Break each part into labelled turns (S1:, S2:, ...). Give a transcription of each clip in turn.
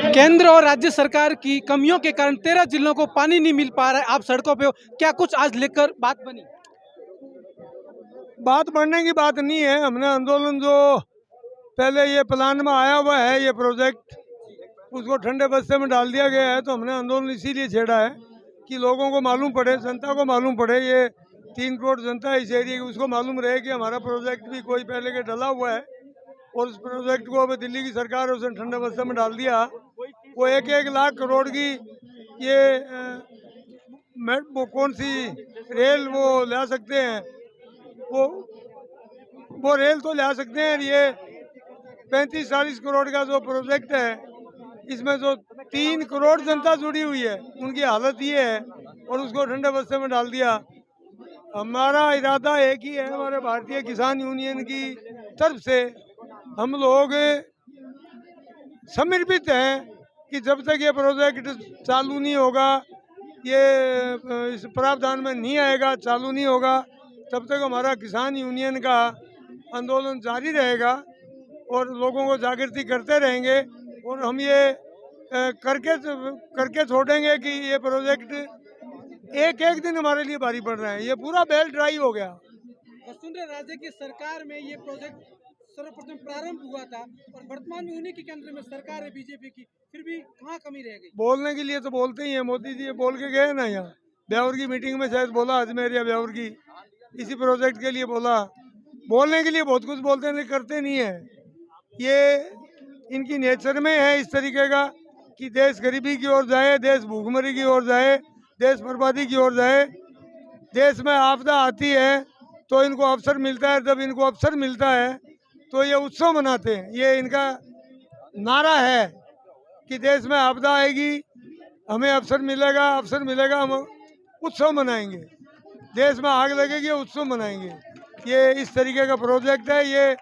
S1: केंद्र और राज्य सरकार की कमियों के कारण 13 जिलों को पानी नहीं मिल पा रहा है। आप सड़कों पे हो, क्या कुछ आज लेकर बात बनी?
S2: बात बढ़ने की बात नहीं है। हमने आंदोलन जो पहले ये प्लान में आया हुआ है, ये प्रोजेक्ट, उसको ठंडे बस्ते में डाल दिया गया है। तो हमने आंदोलन इसीलिए छेड़ा है कि लोगों को मालूम पड़े, जनता को मालूम पड़े, ये 3 करोड़ जनता है इस एरिया की, उसको मालूम रहे कि हमारा प्रोजेक्ट भी कोई पहले के डला हुआ है और उस प्रोजेक्ट को अब दिल्ली की सरकार उसने ठंडे बस्ते में डाल दिया। वो 1-1 लाख करोड़ की ये वो कौन सी रेल वो ला सकते हैं, वो रेल तो ला सकते हैं। ये 35-40 करोड़ का जो प्रोजेक्ट है, इसमें जो 3 करोड़ जनता जुड़ी हुई है, उनकी हालत ये है और उसको ठंडे बस्ते में डाल दिया। हमारा इरादा एक ही है, हमारे भारतीय किसान यूनियन की तरफ से हम लोग समर्पित हैं कि जब तक ये प्रोजेक्ट चालू नहीं होगा, ये इस प्रावधान में नहीं आएगा, चालू नहीं होगा, तब तक हमारा किसान यूनियन का आंदोलन जारी रहेगा और लोगों को जागृति करते रहेंगे। और हम ये करके छोड़ेंगे कि ये प्रोजेक्ट एक दिन हमारे लिए भारी पड़ रहा है। ये पूरा बेल्ट ड्राई हो गया।
S1: वसुंधरा राजे की सरकार में ये प्रोजेक्ट सर्वप्रथम प्रारंभ हुआ था और वर्तमान में उन्हीं के केंद्र में सरकार है बीजेपी की, फिर भी कहाँ कमी रह गई?
S2: बोलने के लिए तो बोलते ही हैं, मोदी जी बोल के गए ना, यहाँ ब्यावर की मीटिंग में शायद बोला, अजमेर या ब्यावर की, इसी प्रोजेक्ट के लिए बोला। बोलने के लिए बहुत कुछ बोलते हैं लेकिन करते नहीं है। ये इनकी नेचर में है इस तरीके का कि देश गरीबी की ओर जाए, देश भूखमरी की ओर जाए, देश बर्बादी की ओर जाए। देश में आपदा आती है तो इनको अवसर मिलता है, जब इनको अवसर मिलता है तो ये उत्सव मनाते हैं। ये इनका नारा है कि देश में आपदा आएगी, हमें अवसर मिलेगा, हम उत्सव मनाएंगे। देश में आग लगेगी, उत्सव मनाएंगे। ये इस तरीके का प्रोजेक्ट है। ये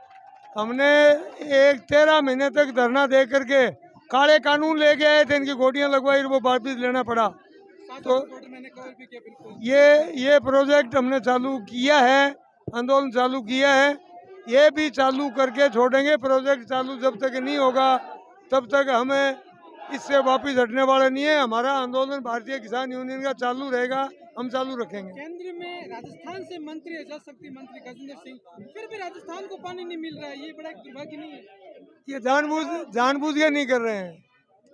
S2: हमने 13 महीने तक धरना दे करके काले कानून लेके आए थे, इनकी गोटियां लगवाई, वो वापिस लेना पड़ा। तो ये प्रोजेक्ट हमने चालू किया है, आंदोलन चालू किया है, ये भी चालू करके छोड़ेंगे। प्रोजेक्ट चालू जब तक नहीं होगा तब तक हमें इससे वापस हटने वाले नहीं है। हमारा आंदोलन भारतीय किसान यूनियन का चालू रहेगा, हम चालू रखेंगे।
S1: केंद्र में राजस्थान से मंत्री है, जल शक्ति मंत्री गजेंद्र सिंह, फिर भी राजस्थान को पानी नहीं मिल रहा है, ये बड़ा दुर्भाग्य नहीं है?
S2: ये जानबूझ के नहीं कर रहे हैं,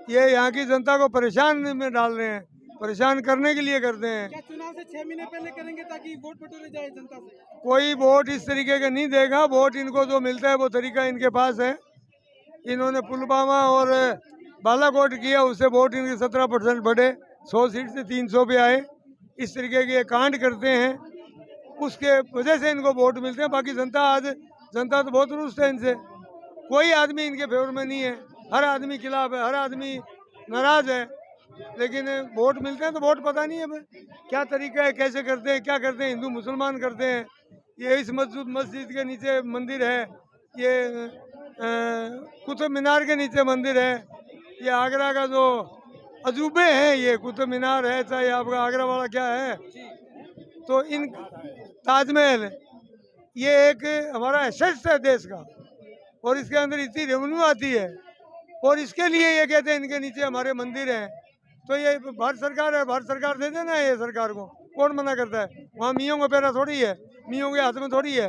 S2: ये यहाँ की जनता को परेशान में डाल रहे हैं, परेशान करने के लिए करते हैं।
S1: क्या चुनाव से 6 महीने पहले करेंगे ताकि वोट बटोरे जाए जनता से?
S2: कोई वोट इस तरीके का नहीं देगा। वोट इनको जो मिलता है वो तरीका इनके पास है। इन्होंने पुलवामा और बालाकोट किया, उससे वोट इनके 17% बढ़े, 100 सीट से 300 पे आए। इस तरीके के कांड करते हैं, उसके वजह से इनको वोट मिलते हैं। बाकी जनता तो बहुत रुष्ट है इनसे। कोई आदमी इनके फेवर में नहीं है, हर आदमी खिलाफ है, हर आदमी नाराज है। लेकिन वोट मिलते हैं तो वोट पता नहीं है क्या तरीका है, कैसे करते हैं, क्या करते हैं, हिंदू मुसलमान करते हैं। ये इस मस्जिद के नीचे मंदिर है, ये कुतुब मीनार के नीचे मंदिर है, ये आगरा का जो अजूबे हैं, ये कुतुब मीनार है, चाहे आपका आगरा वाला क्या है, तो इन ताजमहल, ये एक हमारा एसेट है देश का और इसके अंदर इतनी रेवेन्यू आती है और इसके लिए ये कहते हैं इनके नीचे हमारे मंदिर हैं। तो ये भारत सरकार है, भारत सरकार दे देना है ये सरकार को, कौन मना करता है? वहाँ मियों का पैरा थोड़ी है, मियों के हाथ में थोड़ी है।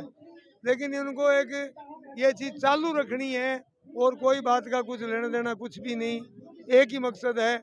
S2: लेकिन इनको एक ये चीज़ चालू रखनी है और कोई बात का कुछ लेना देना कुछ भी नहीं। एक ही मकसद है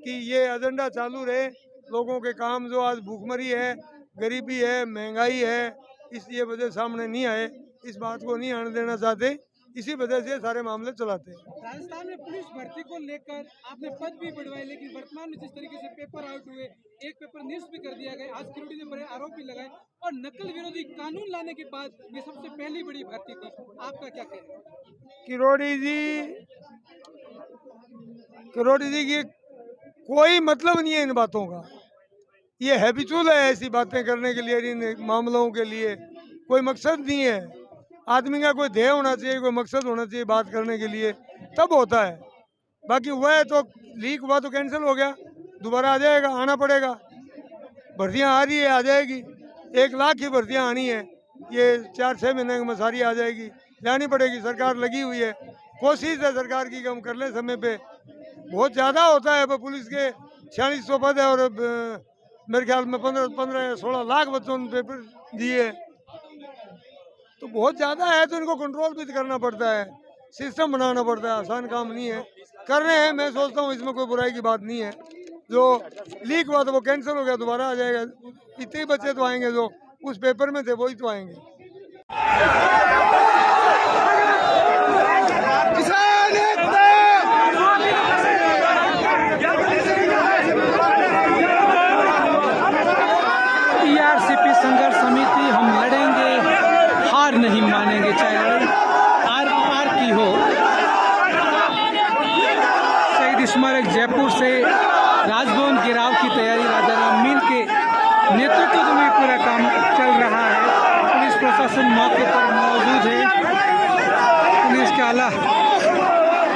S2: कि ये एजेंडा चालू रहे, लोगों के काम जो आज भूखमरी है, गरीबी है, महंगाई है, इस ये वजह सामने नहीं आए, इस बात को नहीं आने देना चाहते, इसी वजह से सारे मामले चलाते हैं।
S1: राजस्थान में पुलिस भर्ती को लेकर आपने पद भी बढ़वाए, लेकिन वर्तमान में जिस तरीके से पेपर आउट हुए, एक पेपर निरस्त भी कर दिया गया, आज किरोड़ी ने बड़े आरोप भी लगाए और नकल विरोधी कानून लाने के बाद ये सबसे पहली बड़ी भर्ती थी। आपका क्या कहना है?
S2: किरोड़ी जी की कोई मतलब नहीं है इन बातों का। ये हैबिचुअल है ऐसी बातें करने के लिए, इन मामलों के लिए कोई मकसद नहीं है। आदमी का कोई ध्येय होना चाहिए, कोई मकसद होना चाहिए बात करने के लिए, तब होता है। बाकी हुआ है तो लीक हुआ तो कैंसिल हो गया, दोबारा आ जाएगा, आना पड़ेगा। भर्तियाँ आ रही है, आ जाएगी, 1 लाख की भर्तियाँ आनी है, ये 4-6 महीने में सारी आ जाएगी, लानी पड़ेगी। सरकार लगी हुई है, कोशिश है सरकार की कि हम कर लें समय पे। बहुत ज़्यादा होता है, पुलिस के 4600 पद है और मेरे ख्याल में 15 या 16 लाख बच्चों ने पेपर दिए, तो बहुत ज़्यादा है। तो इनको कंट्रोल भी करना पड़ता है, सिस्टम बनाना पड़ता है, आसान काम नहीं है। कर रहे हैं, मैं सोचता हूँ इसमें कोई बुराई की बात नहीं है। जो लीक हुआ तो वो कैंसिल हो गया, दोबारा आ जाएगा। इतने बच्चे तो आएंगे जो उस पेपर में थे, वही तो आएंगे।
S3: टीआरसीपी संघर्ष समिति, हम लड़ेंगे, हार नहीं मानेंगे, चाहे आर पार की हो। शहीद स्मारक जयपुर से राजभवन गिराव की तैयारी राजा राम मील के नेतृत्व में पूरा काम चल रहा है। पुलिस प्रशासन मौके पर मौजूद है, पुलिस के आला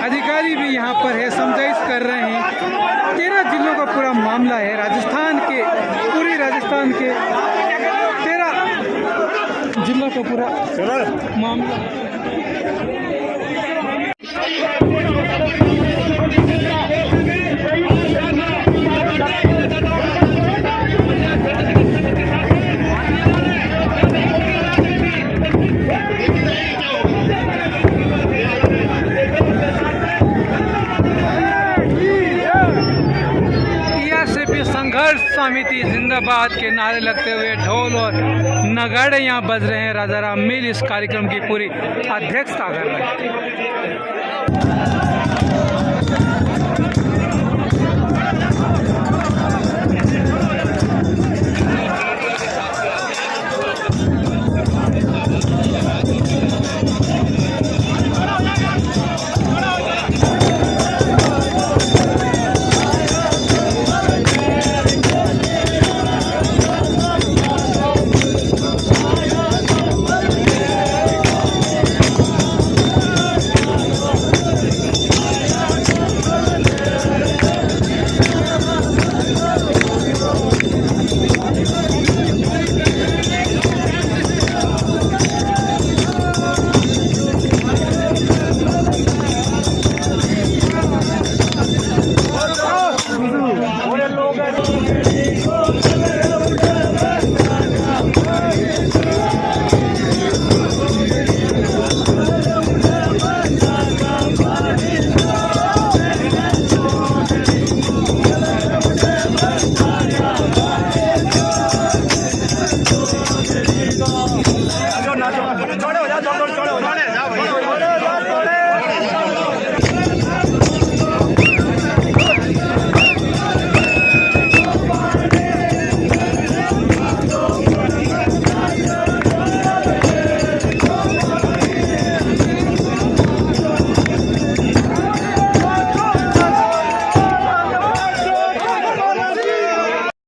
S3: अधिकारी भी यहाँ पर है, समझाइश कर रहे हैं। 13 जिलों का पूरा मामला है, राजस्थान के, पूरी राजस्थान के 13 जिलों का पूरा मामला। संघर्ष समिति जिंदाबाद के नारे लगते हुए ढोल और नगाड़े यहाँ बज रहे हैं। राजा राम मील इस कार्यक्रम की पूरी अध्यक्षता कर रहे हैं।